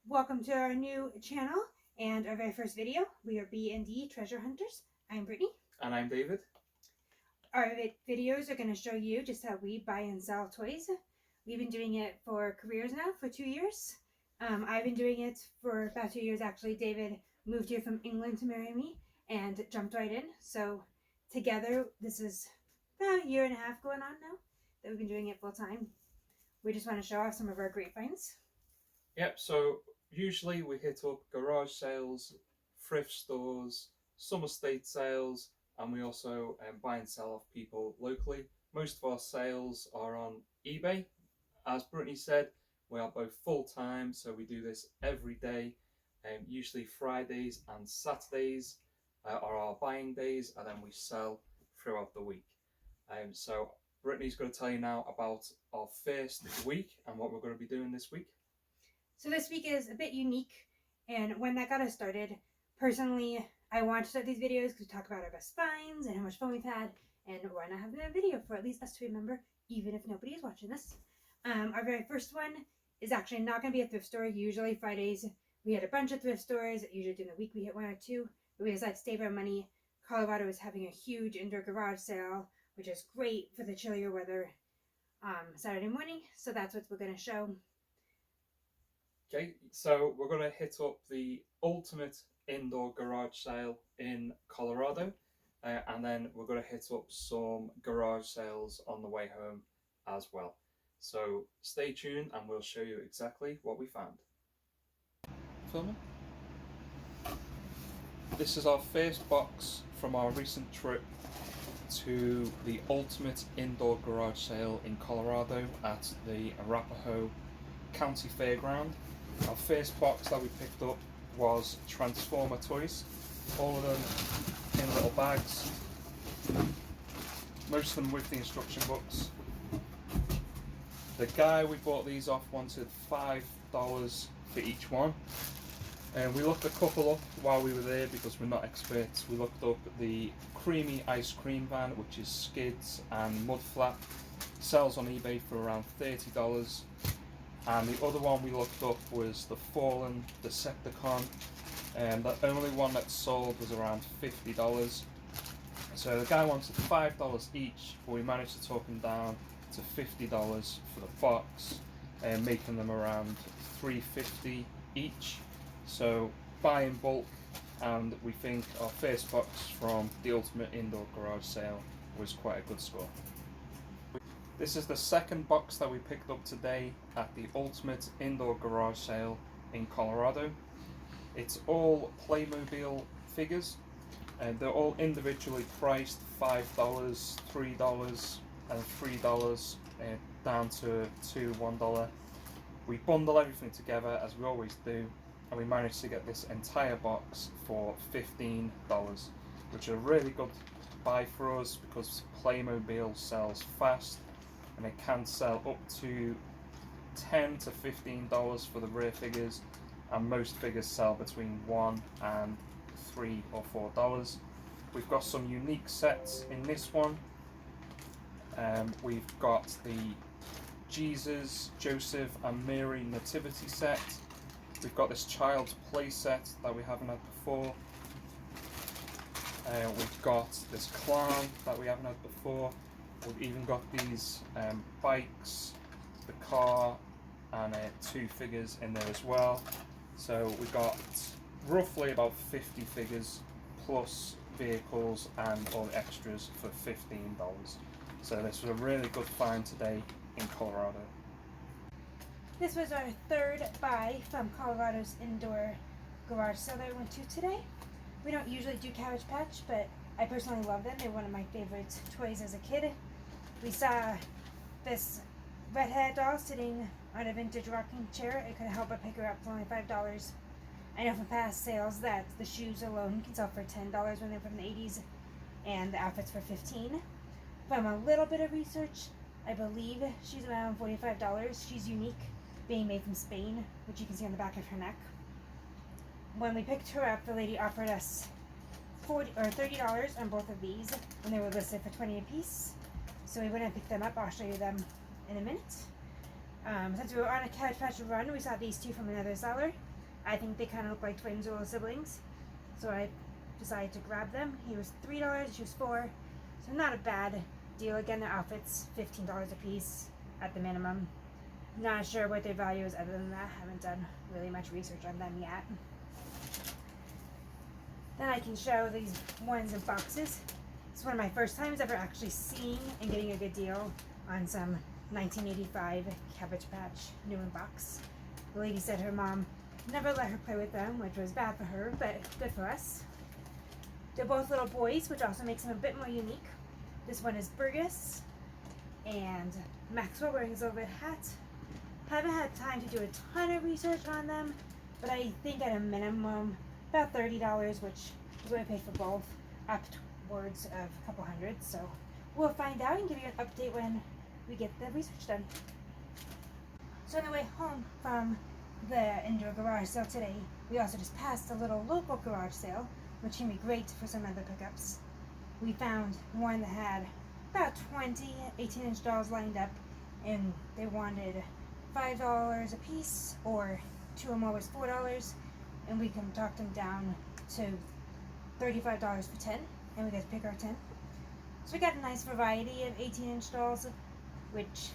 Welcome to our new channel and our very first video. We are B&D Treasure Hunters. I'm Brittany. And I'm David. Our videos are going to show you just how we buy and sell toys. We've been doing it for careers now, for 2 years. I've been doing it for about 2 years actually. David moved here from England to marry me and jumped right in. So together, this is about a year and a half going on now that we've been doing it full time. We just want to show off some of our great finds. Yep, so usually we hit up garage sales, thrift stores, some estate sales, and we also buy and sell off people locally. Most of our sales are on eBay. As Brittany said, we are both full-time, so we do this every day. Usually Fridays and Saturdays are our buying days, and then we sell throughout the week. So Brittany's going to tell you now about our first week and what we're going to be doing this week. So this week is a bit unique, and when that got us started, personally, I wanted to start these videos because we talk about our best finds and how much fun we've had, and why not have a video for at least us to remember, even if nobody is watching this. Our very first one is actually not going to be a thrift store. Usually Fridays, we had a bunch of thrift stores. Usually during the week we hit one or two, but we decided to save our money. Colorado is having a huge indoor garage sale, which is great for the chillier weather Saturday morning, so that's what we're going to show. Okay, so we're going to hit up the ultimate indoor garage sale in Colorado, and then we're going to hit up some garage sales on the way home as well. So stay tuned and we'll show you exactly what we found. Filming. This is our first box from our recent trip to the ultimate indoor garage sale in Colorado at the Arapahoe County Fairground. Our first box that we picked up was Transformer toys, all of them in little bags, most of them with the instruction books. The guy we bought these off wanted $5 for each one, and we looked a couple up while we were there because we're not experts. We looked up the creamy ice cream van, which is skids and mud flap, sells on eBay for around $30. And the other one we looked up was the Fallen Decepticon, and the only one that sold was around $50. So the guy wanted $5 each, but we managed to talk him down to $50 for the box, and making them around $3.50 each. So buy in bulk, and we think our first box from the Ultimate Indoor Garage Sale was quite a good score. This is the second box that we picked up today at the Ultimate Indoor Garage Sale in Colorado. It's all Playmobil figures, and they're all individually priced $5, $3, and $3 down to $1. We bundle everything together as we always do, and we managed to get this entire box for $15, which is a really good buy for us because Playmobil sells fast. And it can sell up to $10 to $15 for the rare figures, and most figures sell between $1 and $3 or $4. We've got some unique sets in this one. We've got the Jesus, Joseph and Mary Nativity set. We've got this Child's Play set that we haven't had before. We've got this clown that we haven't had before. We've even got these bikes, the car, and 2 figures in there as well. So we've got roughly about 50 figures plus vehicles and all the extras for $15. So this was a really good find today in Colorado. This was our third buy from Colorado's indoor garage sale that we went to today. We don't usually do Cabbage Patch, but I personally love them. They're one of my favorite toys as a kid. We saw this redhead doll sitting on a vintage rocking chair. I couldn't help but pick her up for only $5. I know from past sales that the shoes alone can sell for $10 when they're from the 80s, and the outfits for $15. From a little bit of research, I believe she's around $45. She's unique, being made from Spain, which you can see on the back of her neck. When we picked her up, the lady offered us $30 on both of these, and they were listed for $20 a piece. So we went and picked them up. I'll show you them in a minute. Since we were on a Cabbage Patch run, we saw these two from another seller. I think they kind of look like twins or little siblings. So I decided to grab them. He was $3, she was $4. So not a bad deal. Again, their outfits, $15 a piece at the minimum. Not sure what their value is other than that. Haven't done really much research on them yet. Then I can show these ones in boxes. It's one of my first times ever actually seeing and getting a good deal on some 1985 Cabbage Patch new in box. The lady said her mom never let her play with them, which was bad for her, but good for us. They're both little boys, which also makes them a bit more unique. This one is Burgess and Maxwell wearing his velvet hat. Haven't had time to do a ton of research on them, but I think at a minimum about $30, which is what I paid for both, up towards of a couple hundred. So we'll find out and give you an update when we get the research done. So on the way home from the indoor garage sale today, we also just passed a little local garage sale, which can be great for some other pickups. We found one that had about 20 18-inch dolls lined up, and they wanted $5 a piece, or 2 or more was $4, and we can talk them down to $35 for 10, and we got to pick our 10. So we got a nice variety of 18-inch dolls, which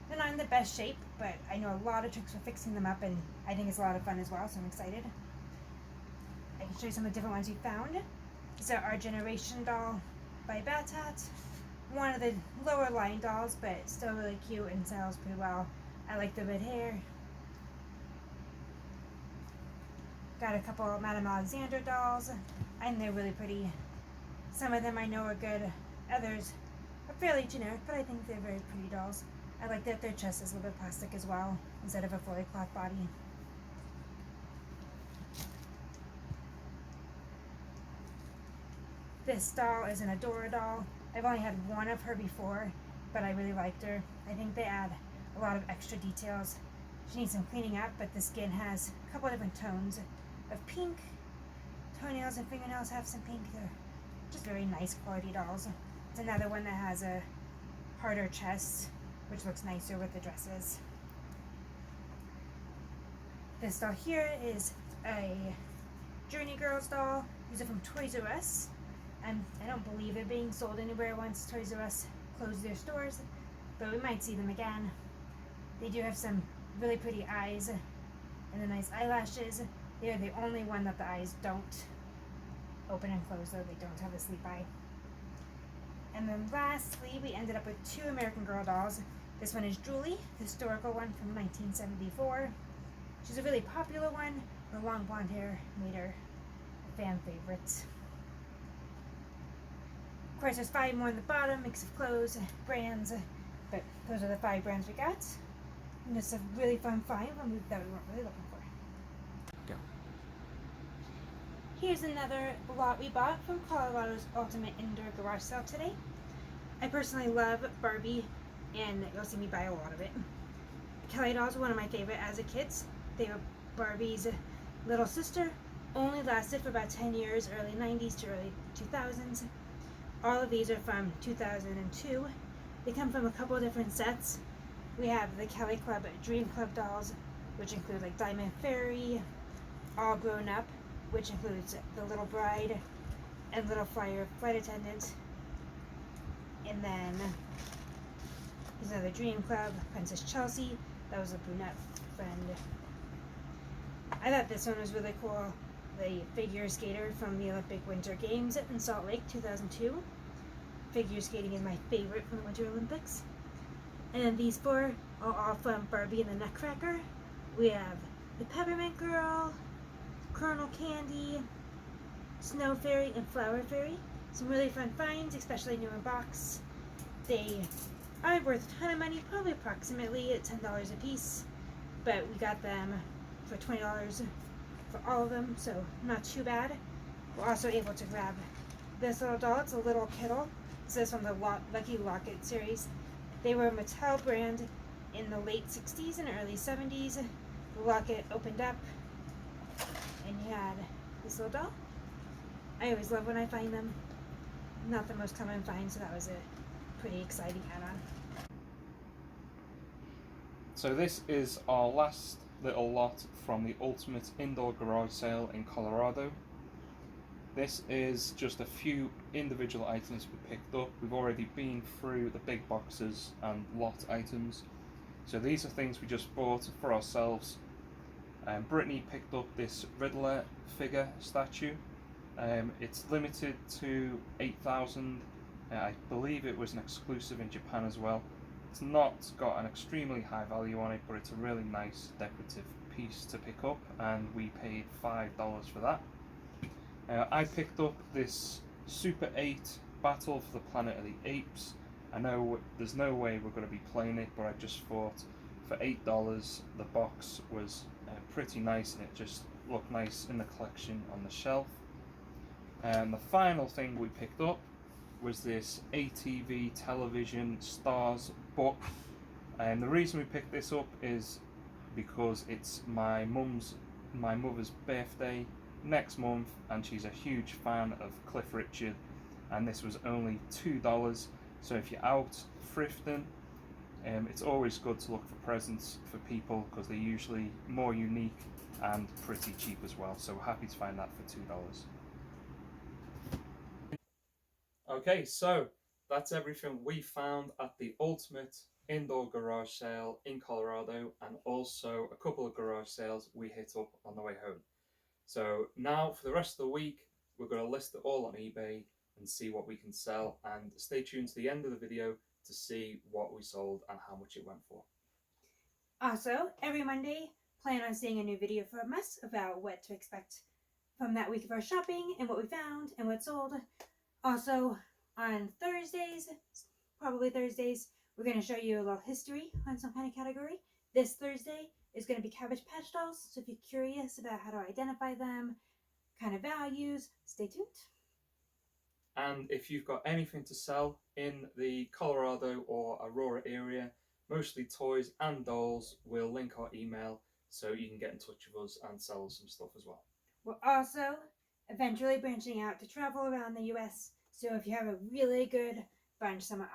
they're not in the best shape, but I know a lot of tricks for fixing them up, and I think it's a lot of fun as well, so I'm excited. I can show you some of the different ones we found. This is our Generation doll by Batat. One of the lower line dolls, but still really cute and sells pretty well. I like the red hair. Got a couple of Madame Alexander dolls, and they're really pretty. Some of them I know are good, others are fairly generic, but I think they're very pretty dolls. I like that their chest is a little bit plastic as well, instead of a fully cloth body. This doll is an Adora doll. I've only had one of her before, but I really liked her. I think they add a lot of extra details. She needs some cleaning up, but the skin has a couple of different tones of pink. Toenails and fingernails have some pink. They're just very nice quality dolls. It's another one that has a harder chest, which looks nicer with the dresses. This doll here is a Journey Girls doll. These are from Toys R Us. And I don't believe they're being sold anywhere once Toys R Us closed their stores, but we might see them again. They do have some really pretty eyes and the nice eyelashes. They're the only one that the eyes don't open and close, though. They don't have a sleep eye. And then lastly, we ended up with 2 American Girl dolls. This one is Julie, the historical one from 1974. She's a really popular one. Her long blonde hair made her a fan favorite. Of course, there's 5 more on the bottom, mix of clothes, brands, but those are the 5 brands we got. And it's a really fun find, one that we weren't really looking for. Go. Here's another lot we bought from Colorado's Ultimate Indoor Garage Sale today. I personally love Barbie, and you'll see me buy a lot of it. Kelly dolls were one of my favorite as a kid. They were Barbie's little sister. Only lasted for about 10 years, early 90s to early 2000s. All of these are from 2002. They come from a couple of different sets. We have the Kelly Club Dream Club dolls, which include like Diamond Fairy, All Grown Up, which includes the Little Bride and Little Flyer Flight Attendant. And then there's another Dream Club, Princess Chelsea. That was a brunette friend. I thought this one was really cool. The figure skater from the Olympic Winter Games in Salt Lake 2002. Figure skating is my favorite from the Winter Olympics. And then these 4 are all from Barbie and the Nutcracker. We have the Peppermint Girl, Colonel Candy, Snow Fairy, and Flower Fairy. Some really fun finds, especially new in box. They aren't worth a ton of money, probably approximately at $10 a piece, but we got them for $20 for all of them, so not too bad. We're also able to grab this little doll. It's a little Kittle. This is from the Lucky Locket series. They were a Mattel brand in the late 60s and early 70s. The locket opened up and you had this little doll. I always love when I find them. Not the most common find, so that was a pretty exciting add-on. So this is our last little lot from the Ultimate Indoor Garage Sale in Colorado. This is just a few individual items we picked up. We've already been through the big boxes and lot items. So these are things we just bought for ourselves. Brittany picked up this Riddler figure statue. It's limited to 8,000. I believe it was an exclusive in Japan as well. It's not got an extremely high value on it, but it's a really nice decorative piece to pick up, and we paid $5 for that. I picked up this Super 8 Battle for the Planet of the Apes. I know there's no way we're going to be playing it, but I just thought for $8 the box was pretty nice, and it just looked nice in the collection on the shelf. And the final thing we picked up was this ATV television stars book, and the reason we picked this up is because it's my mother's birthday next month, and she's a huge fan of Cliff Richard, and this was only $2. So if you're out thrifting, it's always good to look for presents for people because they're usually more unique and pretty cheap as well. So we're happy to find that for $2. Okay, so that's everything we found at the Ultimate Indoor Garage Sale in Colorado, and also a couple of garage sales we hit up on the way home. So now for the rest of the week, we're going to list it all on eBay and see what we can sell, and stay tuned to the end of the video to see what we sold and how much it went for. Also, every Monday, plan on seeing a new video from us about what to expect from that week of our shopping and what we found and what sold. Also, on Thursdays, probably Thursdays, we're going to show you a little history on some kind of category. This Thursday is going to be Cabbage Patch dolls, so if you're curious about how to identify them, kind of values, stay tuned. And if you've got anything to sell in the Colorado or Aurora area, mostly toys and dolls, we'll link our email so you can get in touch with us and sell us some stuff as well. We're also eventually branching out to travel around the US, so if you have a really good bunch somewhere,